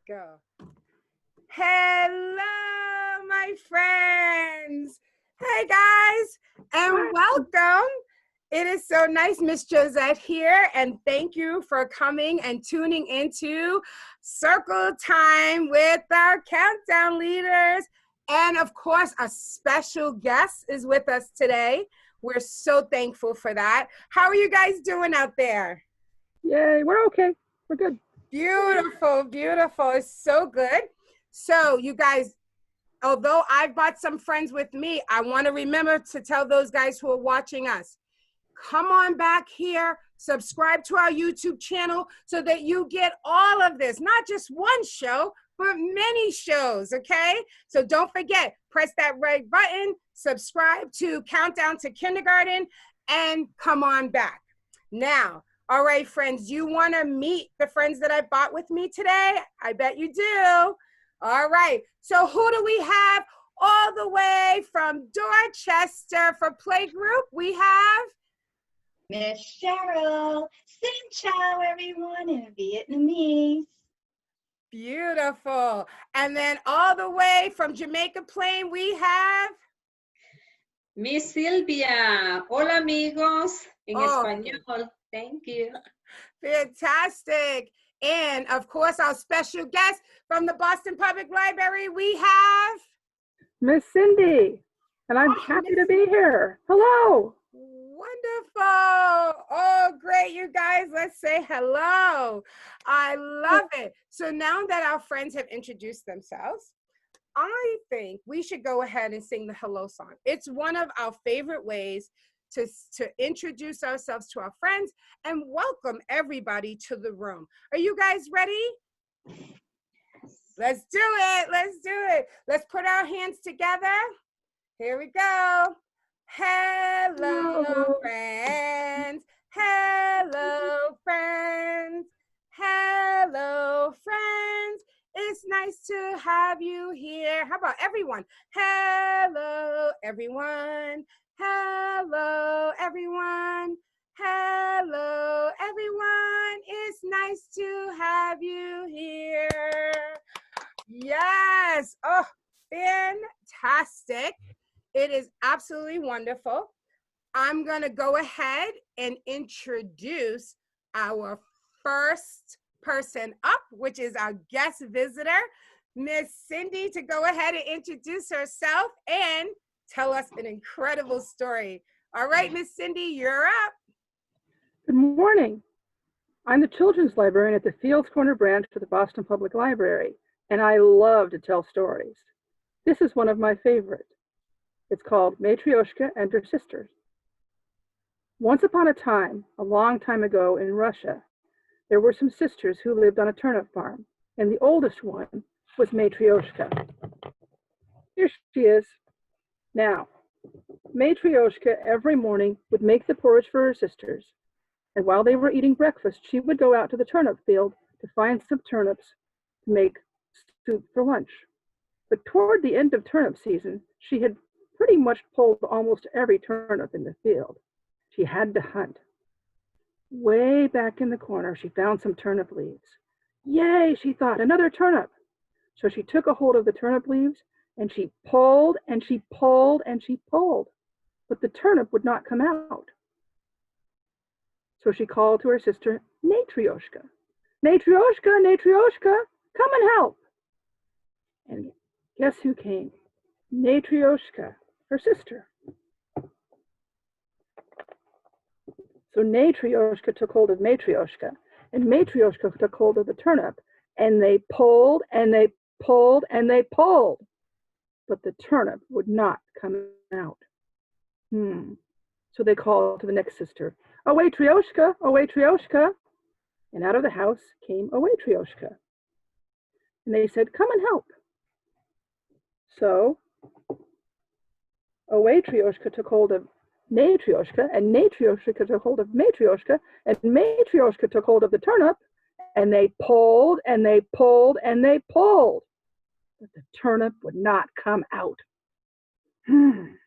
Go. Hello, my friends. Hey, guys, and welcome. It is so nice, Miss Josette here, and thank you for coming and tuning into Circle Time with our Countdown Leaders. And of course, a special guest is with us today. We're so thankful for that. How are you guys doing out there? Yay, we're okay. We're good. Beautiful, beautiful. It's so good. So you guys, although I've brought some friends with me, I want to remember to tell those guys who are watching us, come on back here, subscribe to our YouTube channel so that you get all of this, not just one show, but many shows, okay? So don't forget, press that red button, subscribe to Countdown to Kindergarten, and come on back. Now, all right, friends, you want to meet the friends that I brought with me today? I bet you do. All right, so who do we have all the way from Dorchester for playgroup? We have Miss Cheryl. Xin chào, everyone, in Vietnamese. Beautiful. And then all the way from Jamaica Plain, we have Miss Silvia. Hola, amigos. En español. Thank you. Fantastic. And of course, our special guest from the Boston Public Library, we have Miss Cindy, and I'm happy to be here. Hello. Wonderful. Oh, great, you guys. Let's say hello. I love it. So now that our friends have introduced themselves, I think we should go ahead and sing the hello song. It's one of our favorite ways to introduce ourselves to our friends and welcome everybody to the room. Are you guys ready? Let's do it. Let's do it. Let's put our hands together. Here we go. Hello, friends. Hello, friends. Hello, friends. It's nice to have you here. How about everyone? Hello, everyone. Hello, everyone. Hello, everyone. It's nice to have you here. Yes. Oh, fantastic. It is absolutely wonderful. I'm going to go ahead and introduce our first person up, which is our guest visitor, Miss Cindy, to go ahead and introduce herself and tell us an incredible story. All right, Miss Cindy, you're up. Good morning. I'm the children's librarian at the Fields Corner branch of the Boston Public Library, and I love to tell stories. This is one of my favorites. It's called Matryoshka and Her Sisters. Once upon a time, a long time ago in Russia, there were some sisters who lived on a turnip farm, and the oldest one was Matryoshka. Here she is. Now, Matryoshka every morning would make the porridge for her sisters, and while they were eating breakfast, she would go out to the turnip field to find some turnips to make soup for lunch. But toward the end of turnip season, she had pretty much pulled almost every turnip in the field. She had to hunt. Way back in the corner, she found some turnip leaves. Yay, she thought, another turnip. So she took a hold of the turnip leaves, and she pulled, and she pulled, and she pulled, but the turnip would not come out. So she called to her sister, Matryoshka. Matryoshka, Matryoshka, come and help. And guess who came? Matryoshka, her sister. So Matryoshka took hold of Matryoshka, and Matryoshka took hold of the turnip, and they pulled, and they pulled, and they pulled. But the turnip would not come out. So they called to the next sister, Matryoshka, Matryoshka. And out of the house came Matryoshka. And they said, come and help. So Matryoshka took hold of Matryoshka, and Matryoshka took hold of Matryoshka, and Matryoshka took hold of the turnip, and they pulled, and they pulled, and they pulled. But the turnip would not come out. Patryoshka,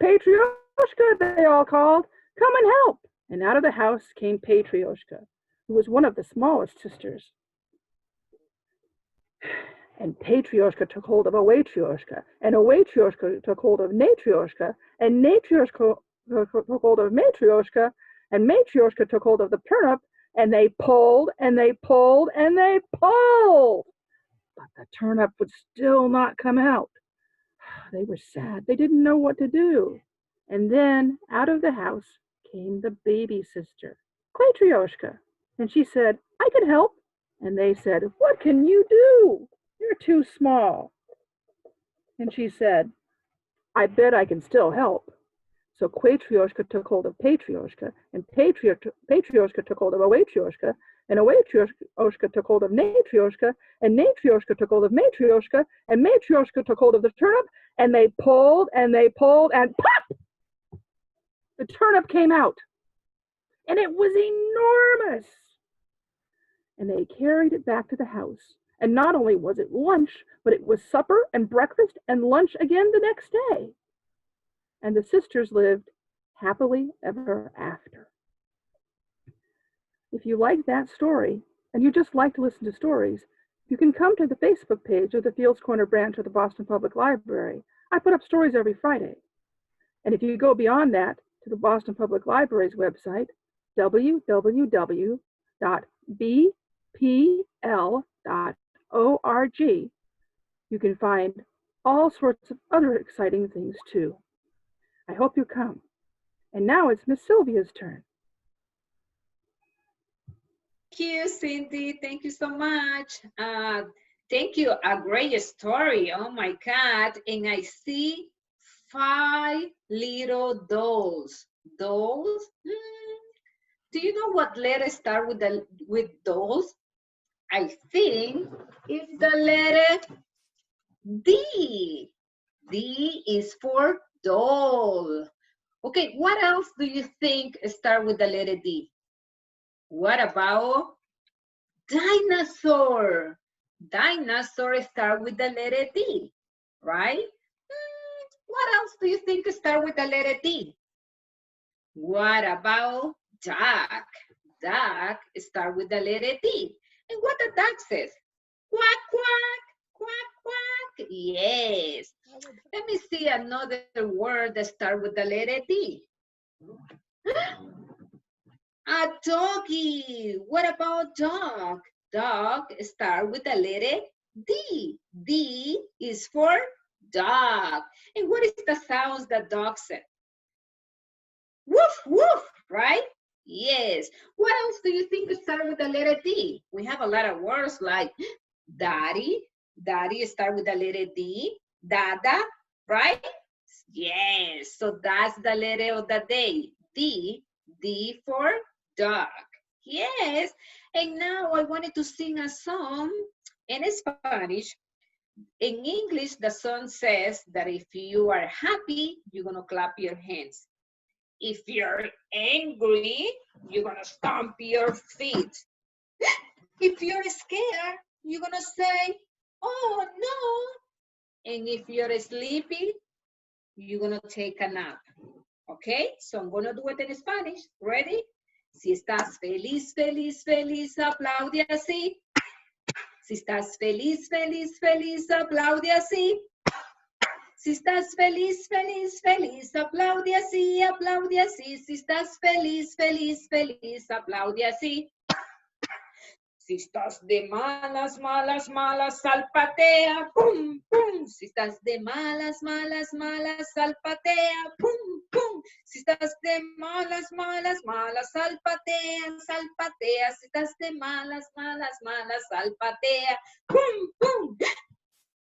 Patryoshka, they all called, come and help. And out of the house came Matryoshka, who was one of the smallest sisters. And Matryoshka took hold of a Matryoshka, and a Matryoshka took hold of Matryoshka, and Matryoshka took hold of Matryoshka, and Matryoshka took hold of the turnip, and they pulled, and they pulled, and they pulled. But the turnip would still not come out. They were sad. They didn't know what to do. And then out of the house came the baby sister, Matryoshka. And she said, I can help. And they said, what can you do? You're too small. And she said, I bet I can still help. So Matryoshka took hold of Matryoshka, and Matryoshka took hold of a Matryoshka, and a Matryoshka took hold of Matryoshka, and Matryoshka took hold of Matryoshka, and Matryoshka took hold of the turnip, and they pulled, and pop! The turnip came out, and it was enormous. And they carried it back to the house. And not only was it lunch, but it was supper and breakfast and lunch again the next day. And the sisters lived happily ever after. If you like that story, and you just like to listen to stories, you can come to the Facebook page of the Fields Corner branch of the Boston Public Library. I put up stories every Friday. And if you go beyond that to the Boston Public Library's website, www.bpl.org, you can find all sorts of other exciting things too. I hope you come. And now it's Miss Sylvia's turn. Thank you, Cindy. Thank you so much. Thank you. A great story. Oh my God. And I see 5 little dolls. Dolls? Do you know what letter start with dolls? I think it's the letter D. D is for doll. Okay, what else do you think start with the letter D? What about dinosaur? Dinosaur start with the letter D, right? What else do you think start with the letter D? What about duck? Duck start with the letter D. And what the duck says? Quack, quack, quack, quack. Yes. Let me see another word that starts with the letter D. A doggy. What about dog? Dog start with the letter D. D is for dog. And what is the sounds that dog said? Woof, woof, right? Yes. What else do you think start with the letter D? We have a lot of words like daddy. Daddy start with the letter D. Dada, right? Yes. So that's the letter of the day. D. D for dog. Yes. And now I wanted to sing a song in Spanish. In English, the song says that if you are happy, you're going to clap your hands. If you're angry, you're going to stomp your feet. If you're scared, you're going to say, oh, no. And if you're sleepy, you're going to take a nap. Okay? So I'm going to do it in Spanish. Ready? Si estás feliz, feliz, feliz, aplaude así. Si estás feliz, feliz, feliz, aplaude así. Si estás feliz, feliz, feliz, aplaude así, aplaude así. Si estás feliz, feliz, feliz, aplaude así. Si estás de malas, malas, malas, salpatea, pum, pum. Si estás de malas, malas, malas, salpatea, pum, pum. Si estás de malas, malas, malas, salpatea, salpatea. Si estás de malas, malas, malas, salpatea, pum, pum.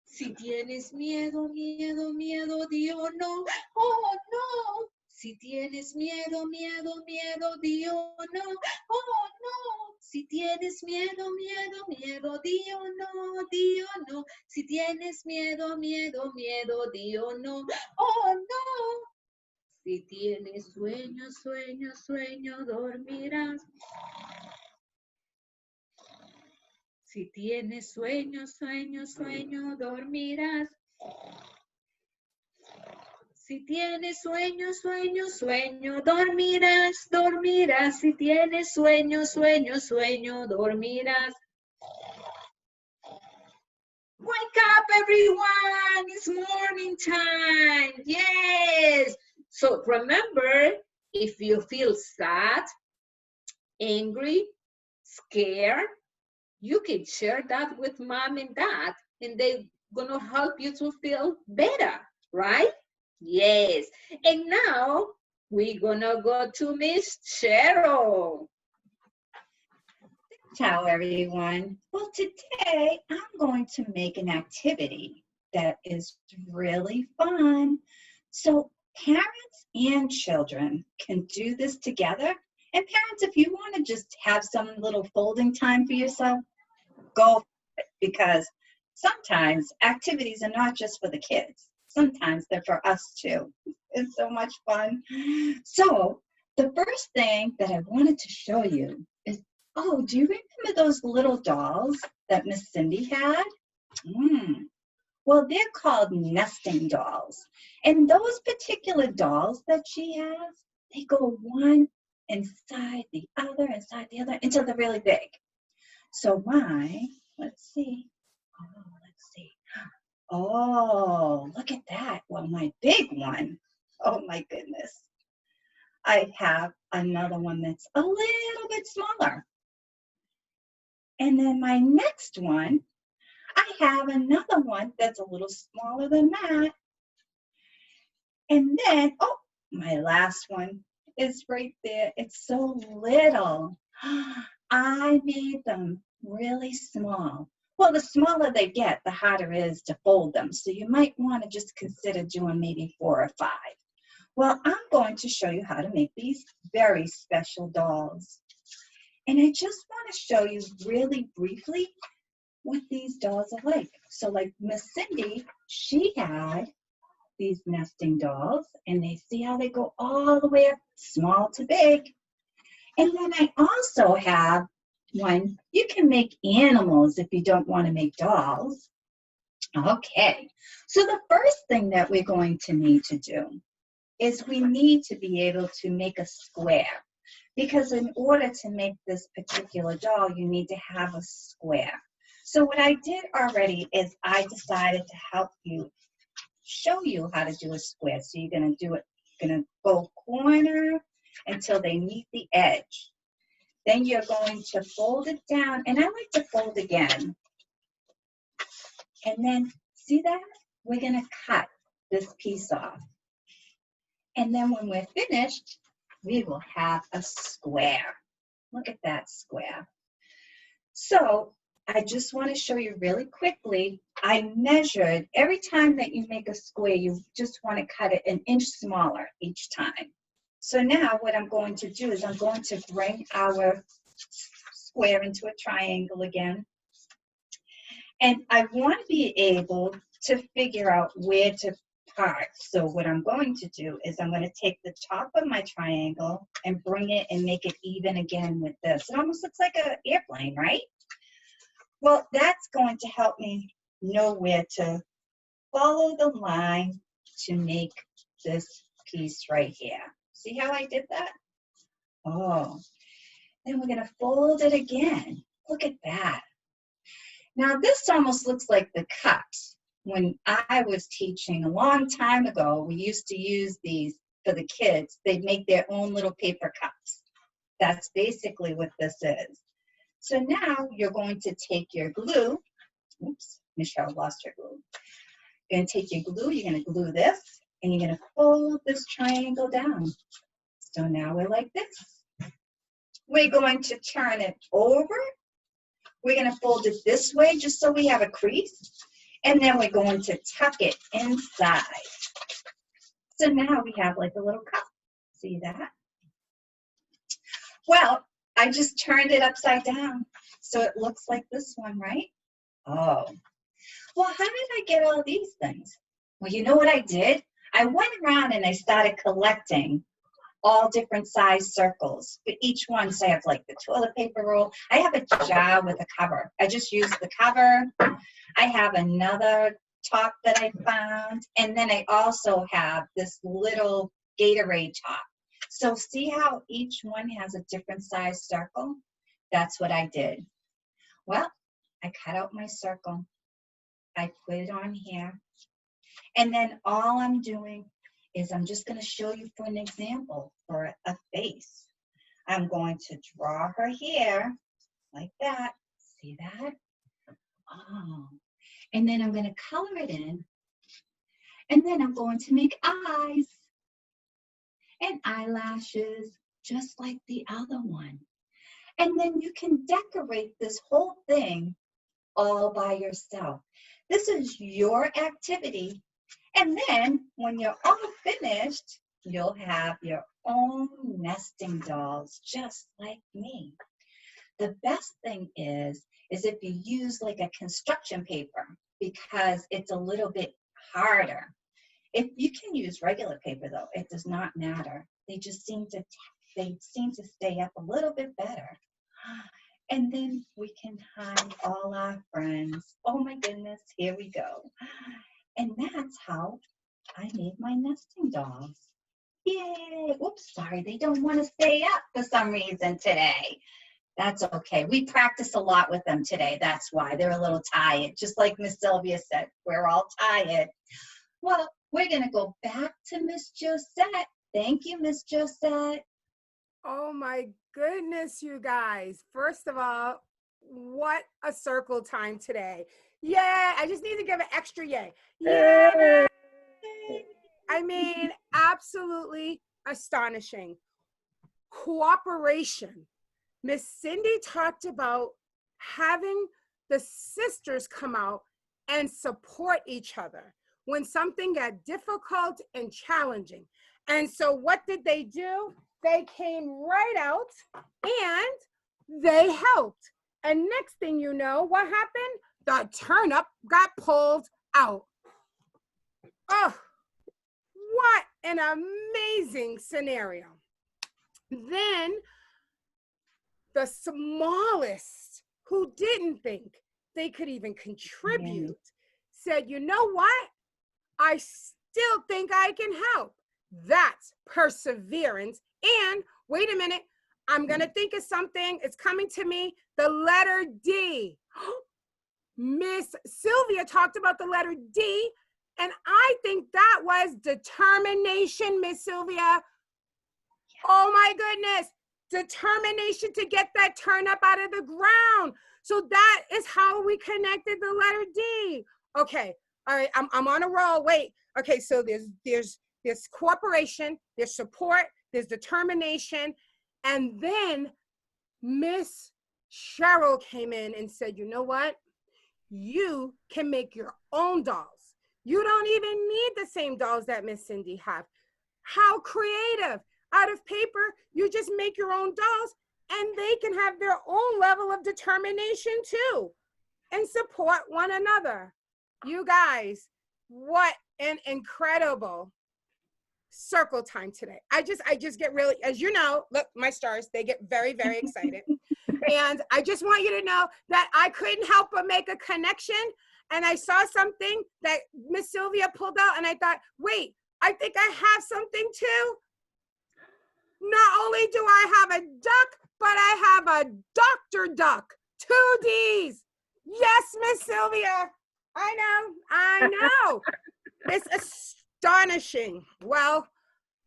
Si tienes miedo, miedo, miedo, di oh no, oh no. Si tienes miedo, miedo, miedo, di oh no, oh no. Si tienes miedo, miedo, miedo, di oh no, di oh no. Si tienes miedo, miedo, miedo, di oh no, oh no. Si tienes sueño, sueño, sueño, dormirás. Si tienes sueño, sueño, sueño, dormirás. Si tienes sueño, sueño, sueño, dormirás, dormirás. Si tienes sueño, sueño, sueño, dormirás. Quack, everyone, it's morning time. Yes. So remember, if you feel sad, angry, scared, you can share that with mom and dad, and they're gonna help you to feel better, right? Yes. And now we're gonna go to Miss Cheryl. Ciao, everyone. Well, today I'm going to make an activity that is really fun. So parents and children can do this together. And parents, if you want to just have some little folding time for yourself, go for it, because sometimes activities are not just for the kids. Sometimes they're for us too. It's so much fun. So the first thing that I wanted to show you is, oh, do you remember those little dolls that Miss Cindy had? Well, they're called nesting dolls. And those particular dolls that she has, they go one inside the other, until they're really big. So let's see. Oh, look at that. Well, my big one, oh my goodness. I have another one that's a little bit smaller. And then my next one, I have another one that's a little smaller than that. And then, oh, my last one is right there. It's so little. I made them really small. Well, the smaller they get, the harder it is to fold them. So you might want to just consider doing maybe 4 or 5. Well, I'm going to show you how to make these very special dolls. And I just want to show you really briefly what these dolls are like. So like Miss Cindy, she had these nesting dolls, and they see how they go all the way up, small to big. And then I also have one, you can make animals if you don't want to make dolls. Okay, so the first thing that we're going to need to do is we need to be able to make a square. Because in order to make this particular doll, you need to have a square. So what I did already is I decided to help you, show you how to do a square. So you're going to do it, you're going to go corner until they meet the edge. Then you're going to fold it down, and I like to fold again. And then, see that? We're going to cut this piece off. And then when we're finished, we will have a square. Look at that square. So I just want to show you really quickly, I measured every time that you make a square, you just want to cut it 1 inch smaller each time. So now what I'm going to do is I'm going to bring our square into a triangle again. And I want to be able to figure out where to part. So what I'm going to do is I'm going to take the top of my triangle and bring it and make it even again with this. It almost looks like an airplane, right? Well, that's going to help me know where to follow the line to make this piece right here. See how I did that? Oh, then we're going to fold it again. Look at that. Now this almost looks like the cups. When I was teaching a long time ago, we used to use these for the kids. They'd make their own little paper cups. That's basically what this is. So now you're going to take your glue. Oops, Michelle lost her glue. You're going to take your glue, you're going to glue this, and you're going to fold this triangle down. So now we're like this. We're going to turn it over. We're going to fold it this way just so we have a crease. And then we're going to tuck it inside. So now we have like a little cup. See that? Well, I just turned it upside down. So it looks like this one, right? Oh. Well, how did I get all these things? Well, you know what I did? I went around and I started collecting all different size circles for each one. So I have like the toilet paper roll. I have a jar with a cover. I just used the cover. I have another top that I found. And then I also have this little Gatorade top. So see how each one has a different size circle? That's what I did. Well, I cut out my circle. I put it on here. And then all I'm doing is I'm just going to show you for an example for a face. I'm going to draw her here like that. See that? Oh. And then I'm going to color it in. And then I'm going to make eyes and eyelashes just like the other one. And then you can decorate this whole thing all by yourself. This is your activity. And then when you're all finished, you'll have your own nesting dolls just like me. The best thing is if you use like a construction paper, because it's a little bit harder. If you can use regular paper though, it does not matter. They just seem to stay up a little bit better. And then we can hide all our friends. Oh my goodness, here we go. And that's how I made my nesting dolls. Yay! Oops, sorry, they don't want to stay up for some reason today. That's okay. We practiced a lot with them today. That's why they're a little tired. Just like Miss Sylvia said, we're all tired. Well, we're going to go back to Miss Josette. Thank you, Miss Josette. Oh my goodness, you guys. First of all, what a circle time today. Yeah, I just need to give an extra yay. Yeah. I mean, absolutely astonishing. Cooperation. Miss Cindy talked about having the sisters come out and support each other when something got difficult and challenging. And so what did they do? They came right out and they helped. And next thing you know, what happened? The turnip got pulled out. Oh, what an amazing scenario. Then the smallest, who didn't think they could even contribute, said, you know what? I still think I can help. That's perseverance. And wait a minute, I'm going to think of something. It's coming to me. The letter D. Miss Sylvia talked about the letter D, and I think that was determination, Miss Sylvia. Oh my goodness. Determination to get that turnip out of the ground. So that is how we connected the letter D. Okay. All right. I'm on a roll. Wait. Okay. So there's cooperation, there's support, there's determination. And then Miss Cheryl came in and said, you know what? You can make your own dolls. You don't even need the same dolls that Miss Cindy have. How creative. Out of paper, you just make your own dolls and they can have their own level of determination too and support one another. You guys, what an incredible circle time today. I just get really, as you know, look, my stars, they get very, very excited. And I just want you to know that I couldn't help but make a connection. And I saw something that Miss Sylvia pulled out and I thought, wait, I think I have something too. Not only do I have a duck, but I have a Dr. Duck. 2 Ds. Yes, Miss Sylvia. I know. It's astonishing. Well,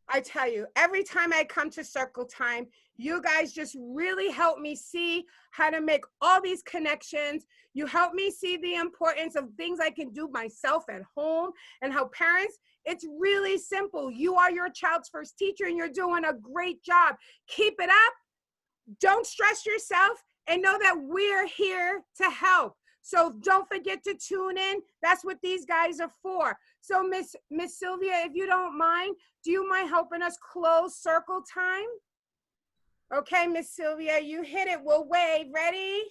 I tell you, every time I come to circle time, you guys just really help me see how to make all these connections. You help me see the importance of things I can do myself at home and how parents, it's really simple. You are your child's first teacher and you're doing a great job. Keep it up. Don't stress yourself and know that we're here to help. So don't forget to tune in. That's what these guys are for. So Miss Sylvia, if you don't mind, do you mind helping us close circle time? Okay, Miss Sylvia, you hit it. We'll wave. Ready?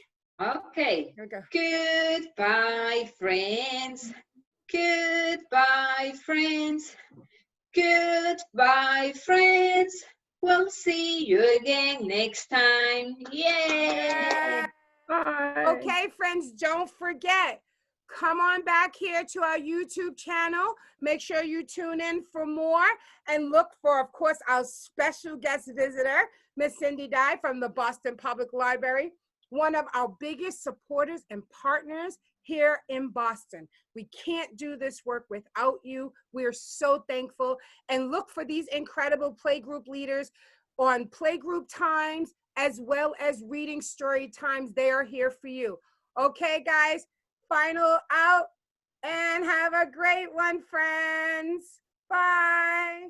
Okay. Here we go. Goodbye, friends. Goodbye, friends. Goodbye, friends. We'll see you again next time. Yay! Bye. Okay, friends, don't forget. Come on back here to our YouTube channel. Make sure you tune in for more and look for, of course, our special guest visitor, Miss Cindy Dye from the Boston Public Library. one of our biggest supporters and partners here in Boston. We can't do this work without you. We're so thankful. And look for these incredible playgroup leaders on playgroup times as well as reading story times. They are here for you. Okay, guys, final out and have a great one, friends. Bye.